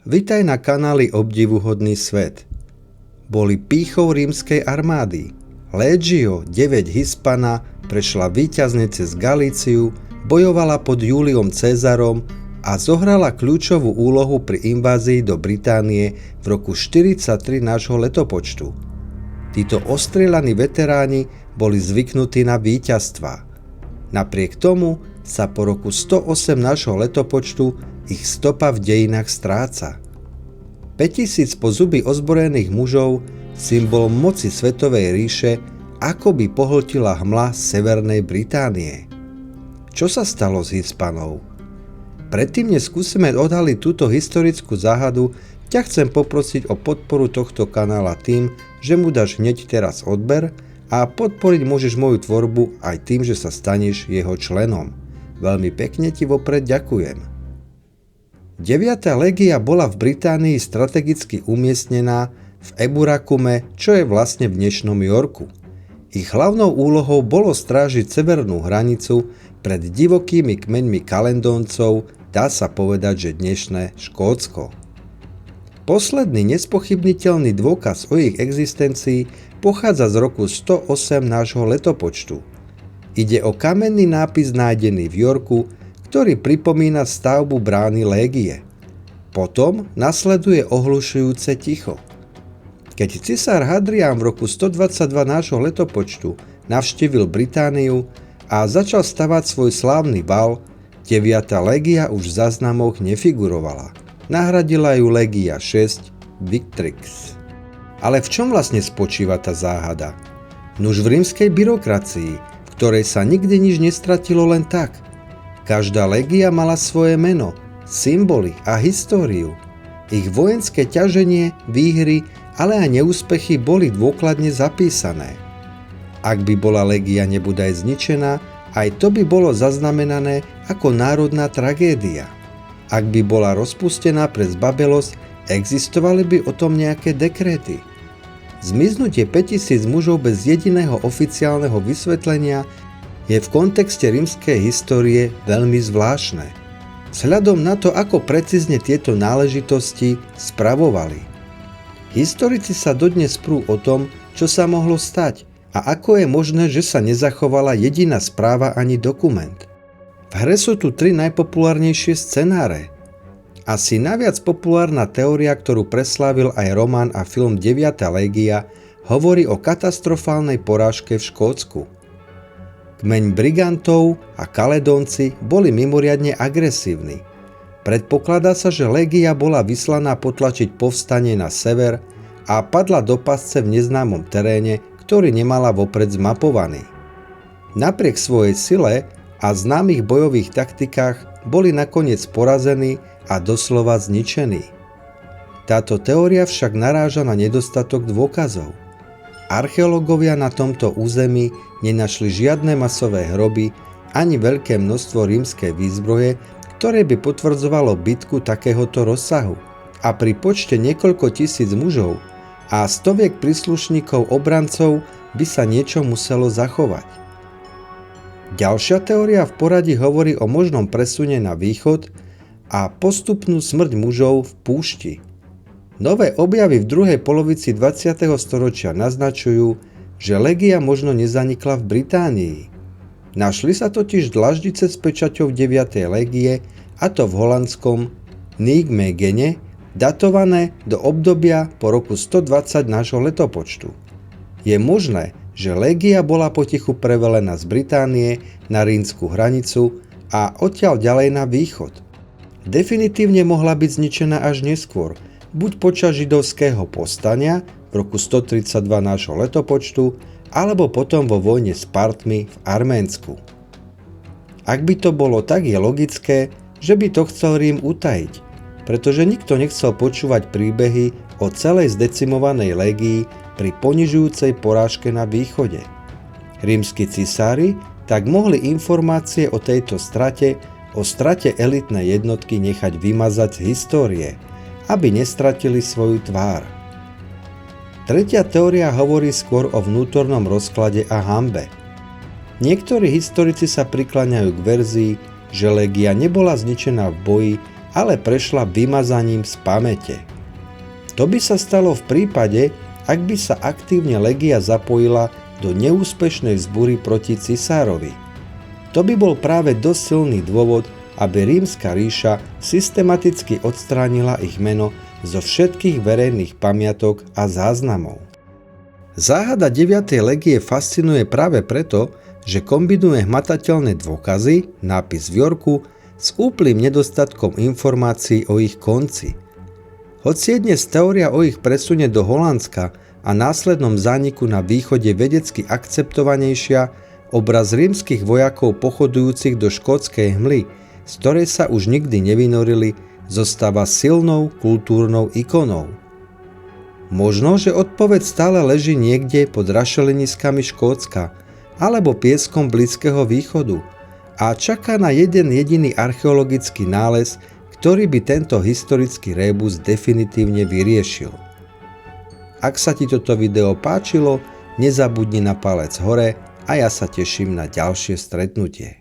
Vitaj na kanáli Obdivuhodný svet. Boli pýchou rímskej armády. Legio 9 Hispana prešla víťazne cez Galíciu, bojovala pod Júliom Cezarom a zohrala kľúčovú úlohu pri invázii do Británie v roku 43 nášho letopočtu. Títo ostrieľaní veteráni boli zvyknutí na víťazstva. Napriek tomu sa po roku 108 nášho letopočtu ich stopa v dejinách stráca. 5000 po zuby ozbrojených mužov, symbol moci Svetovej ríše, akoby pohltila hmla Severnej Británie. Čo sa stalo s Hispanov? Predtým, než skúsime odhaliť túto historickú záhadu, ťa chcem poprosiť o podporu tohto kanála tým, že mu dáš hneď teraz odber a podporiť môžeš moju tvorbu aj tým, že sa staneš jeho členom. Veľmi pekne ti vopred ďakujem. 9. légia bola v Británii strategicky umiestnená v Eburakume, čo je vlastne v dnešnom Yorku. Ich hlavnou úlohou bolo strážiť severnú hranicu pred divokými kmeňmi Kalendóncov, dá sa povedať, že dnešné Škótsko. Posledný nespochybniteľný dôkaz o ich existencii pochádza z roku 108 nášho letopočtu. Ide o kamenný nápis nájdený v Yorku, ktorý pripomína stavbu brány Légie. Potom nasleduje ohlušujúce ticho. Keď cisár Hadrián v roku 122 nášho letopočtu navštívil Britániu a začal stavať svoj slávny val, 9. légia už v záznamoch nefigurovala. Nahradila ju légia 6 Victrix. Ale v čom vlastne spočíva tá záhada? Nuž v rímskej byrokracii, v ktorej sa nikdy nič nestratilo len tak. Každá légia mala svoje meno, symboly a históriu. Ich vojenské ťaženie, výhry, ale aj neúspechy boli dôkladne zapísané. Ak by bola légia nebodaj zničená, aj to by bolo zaznamenané ako národná tragédia. Ak by bola rozpustená pre zbabelosť, existovali by o tom nejaké dekréty. Zmiznutie 5000 mužov bez jediného oficiálneho vysvetlenia je v kontexte rímskej histórie veľmi zvláštne. Vzhľadom na to, ako precízne tieto náležitosti spravovali. Historici sa dodnes prú o tom, čo sa mohlo stať a ako je možné, že sa nezachovala jediná správa ani dokument. V hre sú tu 3 najpopulárnejšie scenáre. Asi najviac populárna teória, ktorú preslávil aj román a film 9. légia, hovorí o katastrofálnej porážke v Škótsku. Kmeň Brigantov a Kaledónci boli mimoriadne agresívni. Predpokladá sa, že légia bola vyslaná potlačiť povstanie na sever a padla do pasce v neznámom teréne, ktorý nemala vopred zmapovaný. Napriek svojej sile a známych bojových taktikách boli nakoniec porazení a doslova zničení. Táto teória však naráža na nedostatok dôkazov. Archeológovia na tomto území nenašli žiadne masové hroby ani veľké množstvo rímskej výzbroje, ktoré by potvrdzovalo bitku takéhoto rozsahu. A pri počte niekoľko tisíc mužov a stoviek príslušníkov obrancov by sa niečo muselo zachovať. Ďalšia teória v poradí hovorí o možnom presune na východ a postupnú smrť mužov v púšti. Nové objavy v druhej polovici 20. storočia naznačujú, že légia možno nezanikla v Británii. Našli sa totiž dlaždice s pečaťou 9. légie, a to v holandskom Nijmegene, datované do obdobia po roku 120 nášho letopočtu. Je možné, že légia bola potichu prevelená z Británie na rímsku hranicu a odtiaľ ďalej na východ. Definitívne mohla byť zničená až neskôr, buď počas židovského povstania v roku 132 nášho letopočtu, alebo potom vo vojne s Partmi v Arménsku. Ak by to bolo tak, je logické, že by to chcel Rím utajiť, pretože nikto nechcel počúvať príbehy o celej zdecimovanej légii pri ponižujúcej porážke na východe. Rímski cisári tak mohli informácie o tejto strate, o strate elitnej jednotky nechať vymazať z histórie, aby nestratili svoju tvár. Tretia teória hovorí skôr o vnútornom rozklade a hanbe. Niektorí historici sa prikláňajú k verzii, že légia nebola zničená v boji, ale prešla vymazaním z pamäte. To by sa stalo v prípade, ak by sa aktívne Legia zapojila do neúspešnej vzbúry proti cisárovi. To by bol práve dosť silný dôvod, aby Rímska ríša systematicky odstránila ich meno zo všetkých verejných pamiatok a záznamov. Záhada 9. legie fascinuje práve preto, že kombinuje hmatateľné dôkazy, nápis v Yorku, s úplným nedostatkom informácií o ich konci. Hoci je dnes teória o ich presune do Holandska a následnom zániku na východe vedecky akceptovanejšia, obraz rímskych vojakov pochodujúcich do škótskej hmly, z ktorej sa už nikdy nevynorili, zostáva silnou kultúrnou ikonou. Možno, že odpoveď stále leží niekde pod rašeliniskami Škótska alebo pieskom Blízkeho východu a čaká na jeden jediný archeologický nález, ktorý by tento historický rébus definitívne vyriešil. Ak sa ti toto video páčilo, nezabudni na palec hore a ja sa teším na ďalšie stretnutie.